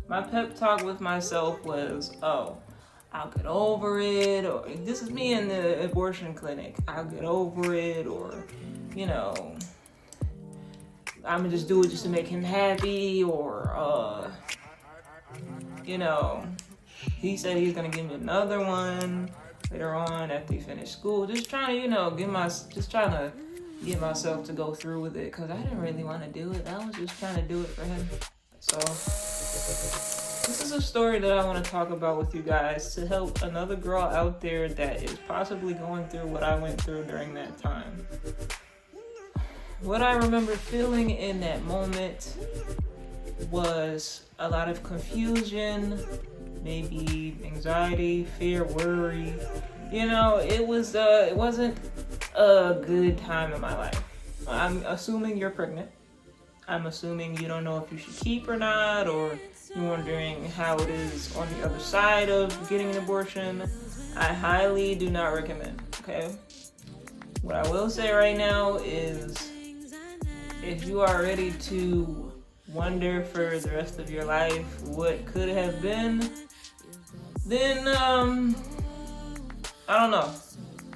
My pep talk with myself was, oh, I'll get over it, or this is me in the abortion clinic, I'll get over it, or, you know, I'm gonna just do it just to make him happy, or, you know, he said he's gonna give me another one later on after he finished school. Just trying to, trying to get myself to go through with it, because I didn't really want to do it. I was just trying to do it for him. So this is a story that I want to talk about with you guys to help another girl out there that is possibly going through what I went through during that time. What I remember feeling in that moment was a lot of confusion, maybe anxiety, fear, worry. It wasn't a good time in my life. I'm assuming you're pregnant. I'm assuming you don't know if you should keep or not, or you're wondering how it is on the other side of getting an abortion. I highly do not recommend, okay? What I will say right now is, if you are ready to wonder for the rest of your life what could have been, then I don't know.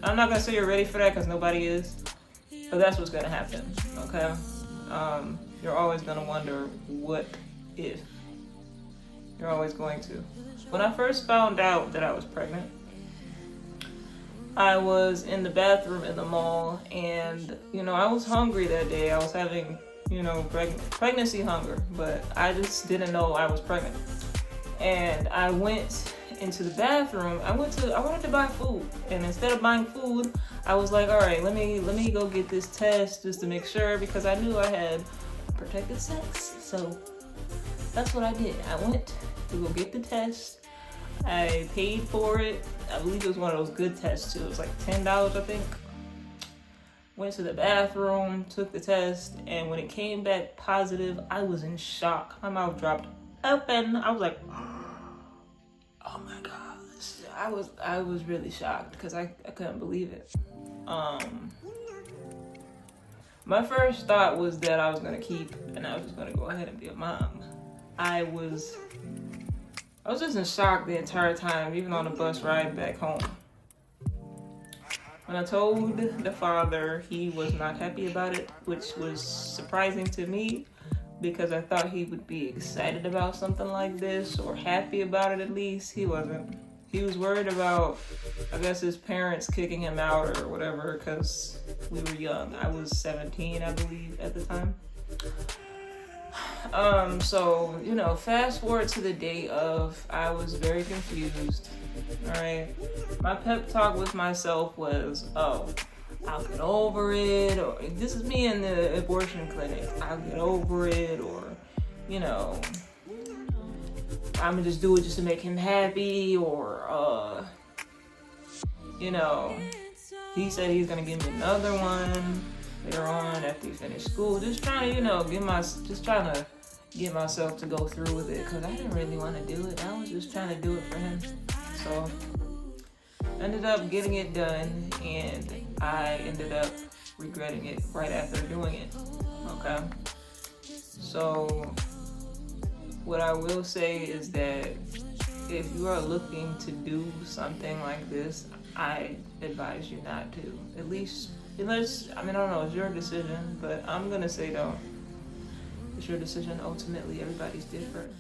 I'm not gonna say you're ready for that, because nobody is, but that's what's gonna happen, okay? You're always gonna wonder what if. You're always going to. When I first found out that I was pregnant, I was in the bathroom in the mall, and I was hungry that day. I was having pregnancy hunger, but I just didn't know I was pregnant. And I went into the bathroom. I wanted to buy food, and instead of buying food, I was like, all right, let me go get this test just to make sure, because I knew I had protected sex. So that's what I did. I went to go get the test. I paid for it. I believe it was one of those good tests too. It was like $10, I think. Went to the bathroom, took the test, and when it came back positive, I was in shock. My mouth dropped open. I was like, oh my gosh. I was really shocked, because I couldn't believe it. My first thought was that I was gonna keep, and I was just gonna go ahead and be a mom. I was just in shock the entire time, even on the bus ride back home. When I told the father, he was not happy about it, which was surprising to me, because I thought he would be excited about something like this, or happy about it at least. He wasn't. He was worried about, I guess, his parents kicking him out or whatever, because we were young. I was 17, I believe, at the time. So, fast forward to the day of, I was very confused. All right. My pep talk with myself was, oh, I'll get over it, or this is me in the abortion clinic, I'll get over it, or, I'm gonna just do it just to make him happy, or, he said he's gonna give me another one later on after he finished school. Just trying to, get myself to go through with it, because I didn't really want to do it. I was just trying to do it for him. So I ended up getting it done, and I ended up regretting it right after doing it. Okay. So what I will say is that if you are looking to do something like this, I advise you not to. At least, unless, I don't know, it's your decision, but I'm gonna say don't. It's your decision. Ultimately, everybody's different.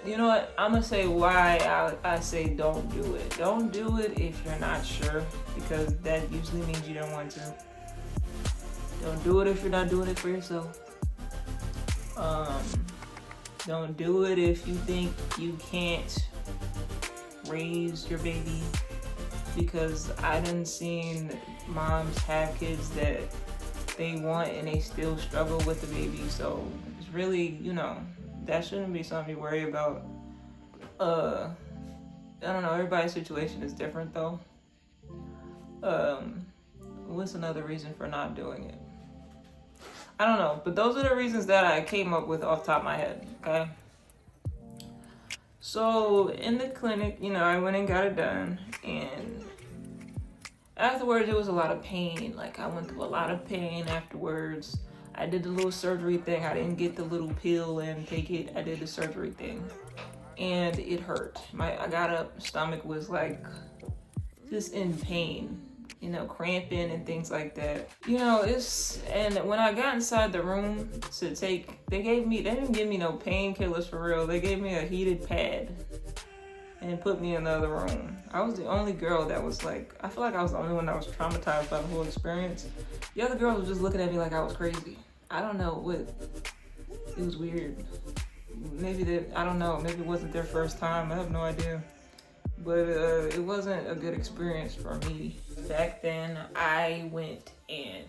You know what? I'm gonna say why I say don't do it. Don't do it if you're not sure, because that usually means you don't want to. Don't do it if you're not doing it for yourself. Don't do it if you think you can't raise your baby, because I done seen moms have kids that they want and they still struggle with the baby. So it's really, that shouldn't be something you worry about. I don't know, everybody's situation is different though. What's another reason for not doing it? I don't know, but those are the reasons that I came up with off the top of my head, okay? So in the clinic, I went and got it done, and afterwards it was a lot of pain. Like, I went through a lot of pain afterwards. I did the little surgery thing. I didn't get the little pill and take it. I did the surgery thing. And it hurt. I got up, stomach was like just in pain, cramping and things like that. And when I got inside the room to take, they didn't give me no painkillers for real. They gave me a heated pad and put me in the other room. I was the only girl that was like, I feel like I was the only one that was traumatized by the whole experience. The other girls were just looking at me like I was crazy. I don't know what, it was weird. I don't know, maybe it wasn't their first time. I have no idea. But it wasn't a good experience for me. Back then, I went and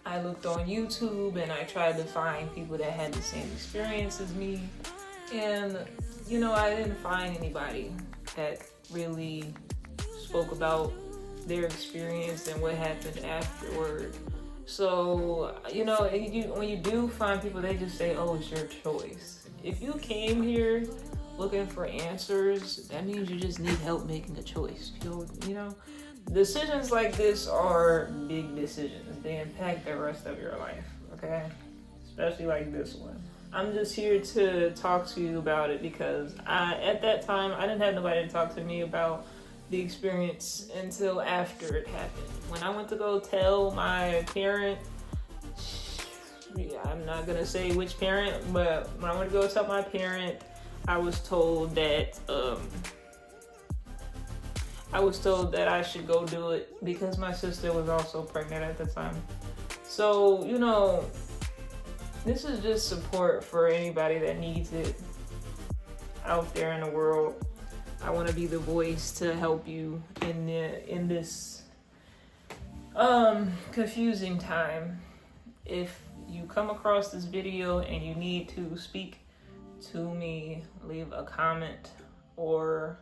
I looked on YouTube and I tried to find people that had the same experience as me. And, I didn't find anybody that really spoke about their experience and what happened afterward. So, when you do find people, they just say, oh, it's your choice. If you came here looking for answers, that means you just need help making a choice. Decisions like this are big decisions. They impact the rest of your life, okay? Especially like this one. I'm just here to talk to you about it because at that time, I didn't have nobody to talk to me about the experience until after it happened. When I went to go tell my parent, I'm not gonna say which parent, but when I went to go tell my parent, I was told that I should go do it because my sister was also pregnant at the time. So, this is just support for anybody that needs it out there in the world. I want to be the voice to help you in this confusing time. If you come across this video and you need to speak to me, leave a comment, or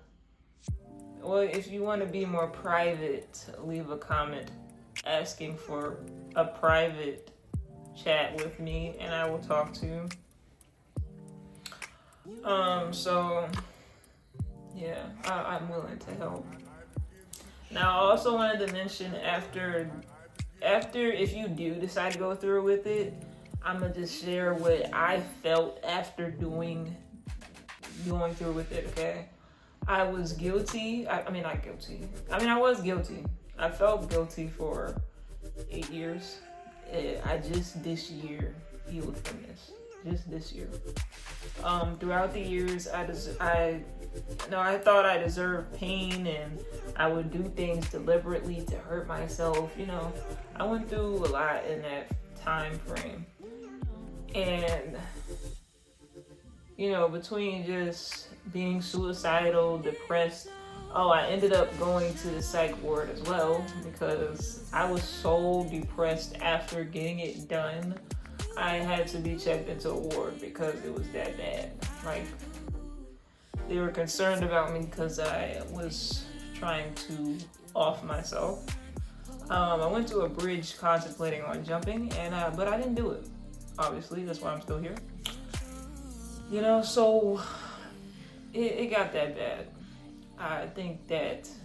if you want to be more private, leave a comment asking for a private chat with me and I will talk to you. So yeah, I'm willing to help. Now, I also wanted to mention after if you do decide to go through with it, I'm gonna just share what I felt after going through with it, okay? I was guilty. I was guilty. I felt guilty for 8 years. I just this year healed from this. Just this year. Throughout the years, I thought I deserved pain and I would do things deliberately to hurt myself. I went through a lot in that time frame. And, between just being suicidal, depressed, I ended up going to the psych ward as well because I was so depressed after getting it done. I had to be checked into a ward because it was that bad. Like, they were concerned about me because I was trying to off myself. I went to a bridge contemplating on jumping, but I didn't do it. Obviously, that's why I'm still here. So it got that bad. I think that's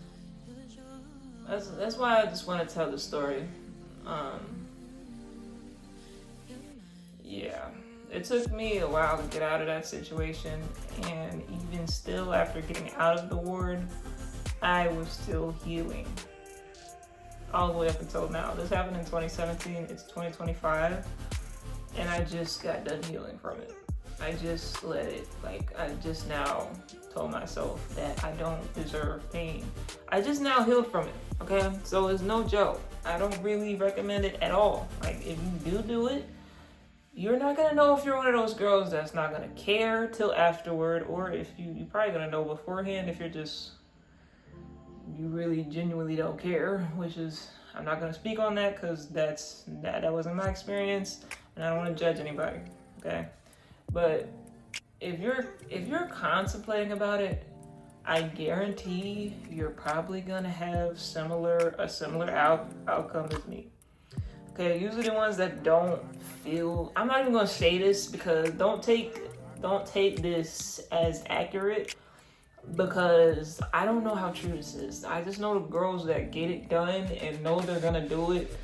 why I just want to tell the story. Yeah, it took me a while to get out of that situation, and even still after getting out of the ward, I was still healing all the way up until now. This happened in 2017, it's 2025, and I just got done healing from it. I just let it, I just now told myself that I don't deserve pain. I just now healed from it, okay? So it's no joke. I don't really recommend it at all. If you do it, you're not gonna know if you're one of those girls that's not gonna care till afterward, or if you're probably gonna know beforehand if you really genuinely don't care, which is, I'm not gonna speak on that because that wasn't my experience, and I don't want to judge anybody, okay? But if you're contemplating about it, I guarantee you're probably gonna have a similar outcome as me. Okay, usually the ones that don't feel, I'm not even gonna say this because don't take this as accurate because I don't know how true this is. I just know the girls that get it done and know they're gonna do it.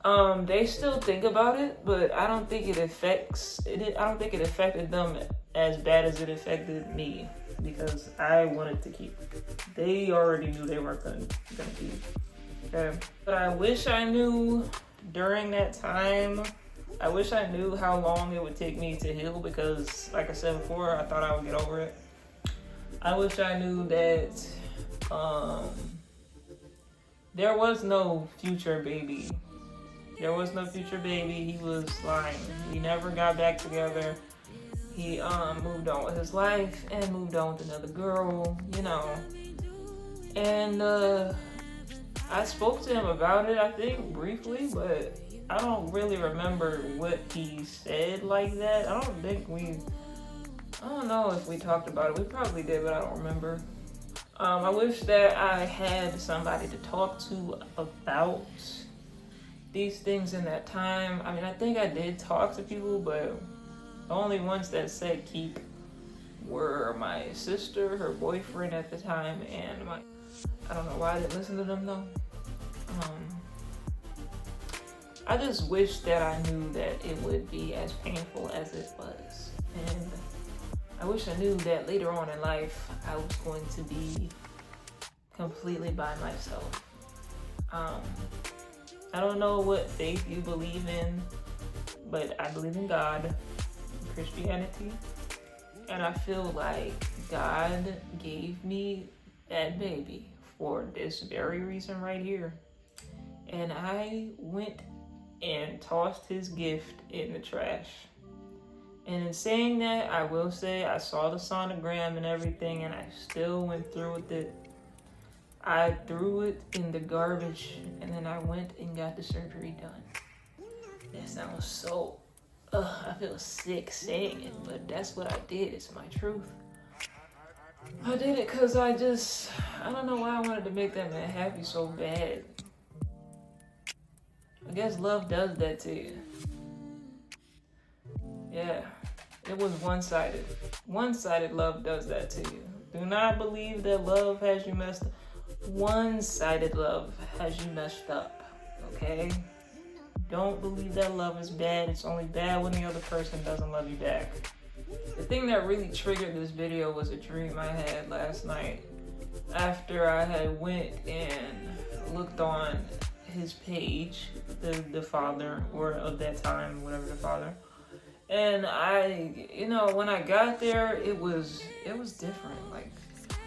They still think about it, but I don't think it affects it. I don't think it affected them as bad as it affected me, because I wanted to keep. They already knew they weren't gonna keep. Okay, but I wish I knew during that time. I wish I knew how long it would take me to heal, because, like I said before, I thought I would get over it. I wish I knew that there was no future baby. There was no future baby. He was lying. We never got back together. He moved on with his life and moved on with another girl, you know. And I spoke to him about it, I think, briefly, but I don't really remember what he said like that. I don't know if we talked about it. We probably did, but I don't remember. I wish that I had somebody to talk to about these things in that time. I mean, I think I did talk to people, but the only ones that said keep were my sister, her boyfriend at the time, and I don't know why I didn't listen to them though. I just wish that I knew that it would be as painful as it was. And I wish I knew that later on in life, I was going to be completely by myself. I don't know what faith you believe in, but I believe in God, Christianity. And I feel like God gave me that baby for this very reason right here. And I went and tossed his gift in the trash. And in saying that, I will say I saw the sonogram and everything, and I still went through with it. I threw it in the garbage, and then I went and got the surgery done. That sounds so, I feel sick saying it, but that's what I did. It's my truth. I did it because I don't know why I wanted to make that man happy so bad. I guess love does that to you. Yeah, it was one-sided. One-sided love does that to you. Do not believe that love has you messed up. One-sided love has you messed up, okay? Don't believe that love is bad. It's only bad when the other person doesn't love you back. The thing that really triggered this video was a dream I had last night after I had went and looked on his page, the father, or of that time, whatever the father. And when I got there, it was different. Like,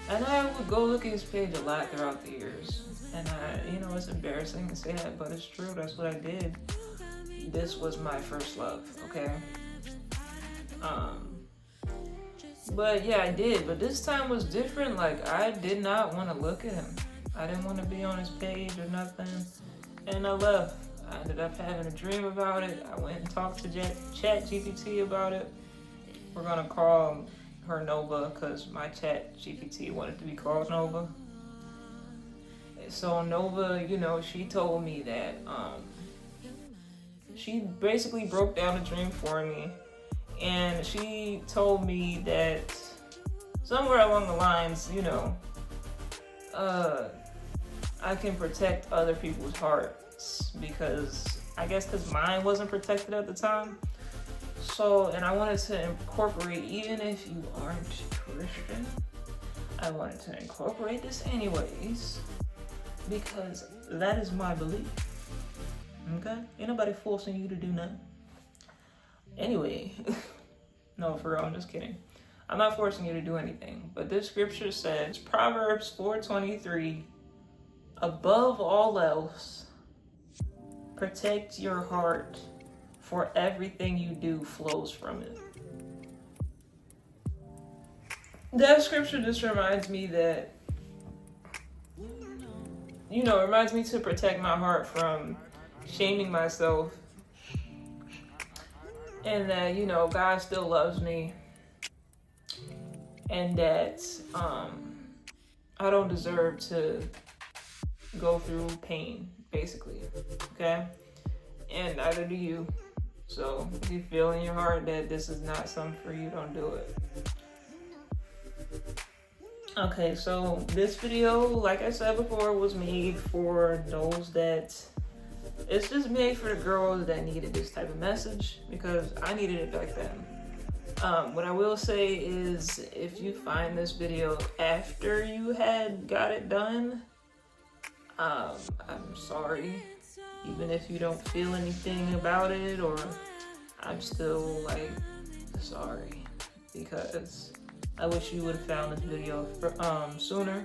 and I would go look at his page a lot throughout the years. And it's embarrassing to say that, but it's true. That's what I did. This was my first love, okay? But yeah, I did. But this time was different. Like, I did not want to look at him. I didn't want to be on his page or nothing. And I left. I ended up having a dream about it. I went and talked to ChatGPT about it. We're going to call her Nova because my ChatGPT wanted to be called Nova. So Nova, she told me that she basically broke down the dream for me. And she told me that somewhere along the lines, I can protect other people's hearts because mine wasn't protected at the time. So, and I wanted to incorporate, even if you aren't Christian, I wanted to incorporate this anyways because that is my belief. Okay? Ain't nobody forcing you to do nothing. Anyway, no, for real, I'm just kidding. I'm not forcing you to do anything. But this scripture says, Proverbs 4:23, above all else, protect your heart, for everything you do flows from it. That scripture just reminds me that, it reminds me to protect my heart from shaming myself. And that, God still loves me. And that I don't deserve to go through pain, basically. Okay? And neither do you. So if you feel in your heart that this is not something for you, don't do it. Okay, so this video, like I said before, was made for those that it's just made for the girls that needed this type of message, because I needed it back then. What I will say is, if you find this video after you had got it done, I'm sorry. Even if you don't feel anything about it, or I'm still like sorry, because I wish you would have found this video sooner.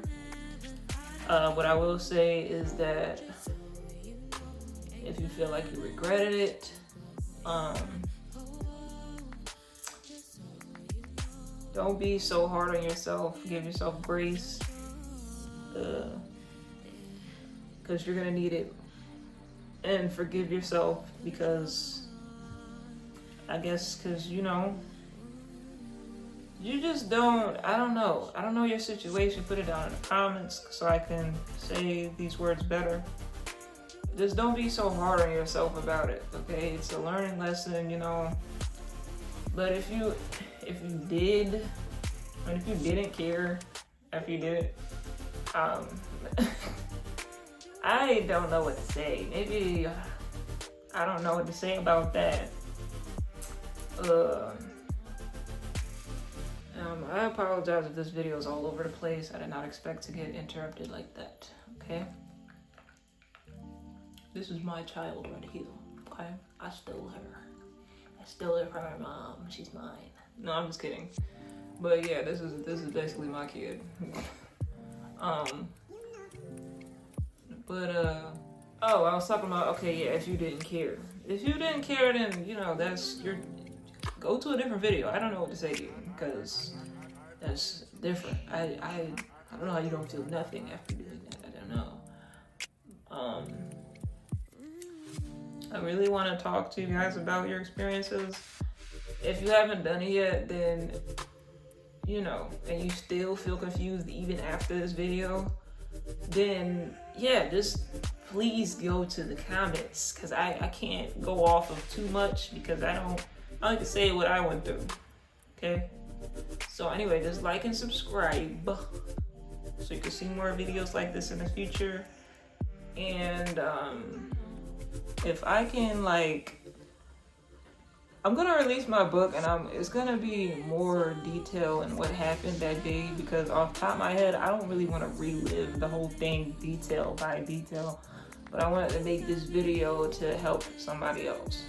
What I will say is that if you feel like you regretted it, don't be so hard on yourself. Give yourself grace, because you're gonna need it. And forgive yourself, because I guess, because you just don't, I don't know your situation. Put it down in the comments so I can say these words better. Just don't be so hard on yourself about it, okay? It's a learning lesson, But if you did, and if you didn't care after you did it, I don't know what to say. Maybe I don't know what to say about that. I apologize if this video is all over the place. I did not expect to get interrupted like that. Okay. This is my child right here. Okay. I stole her. I stole her from her mom. She's mine. No, I'm just kidding. But yeah, this is basically my kid. Oh, I was talking about, okay, yeah, if you didn't care. If you didn't care, then, go to a different video. I don't know what to say to you, because that's different. I don't know how you don't feel nothing after doing that. I don't know. I really want to talk to you guys about your experiences. If you haven't done it yet, then, and you still feel confused even after this video, then yeah, just please go to the comments, because I can't go off of too much, because I like to say what I went through. Okay, so anyway, just like and subscribe so you can see more videos like this in the future. And if I can, I'm gonna release my book, and it's gonna be more detail in what happened that day, because off the top of my head, I don't really want to relive the whole thing detail by detail, but I wanted to make this video to help somebody else.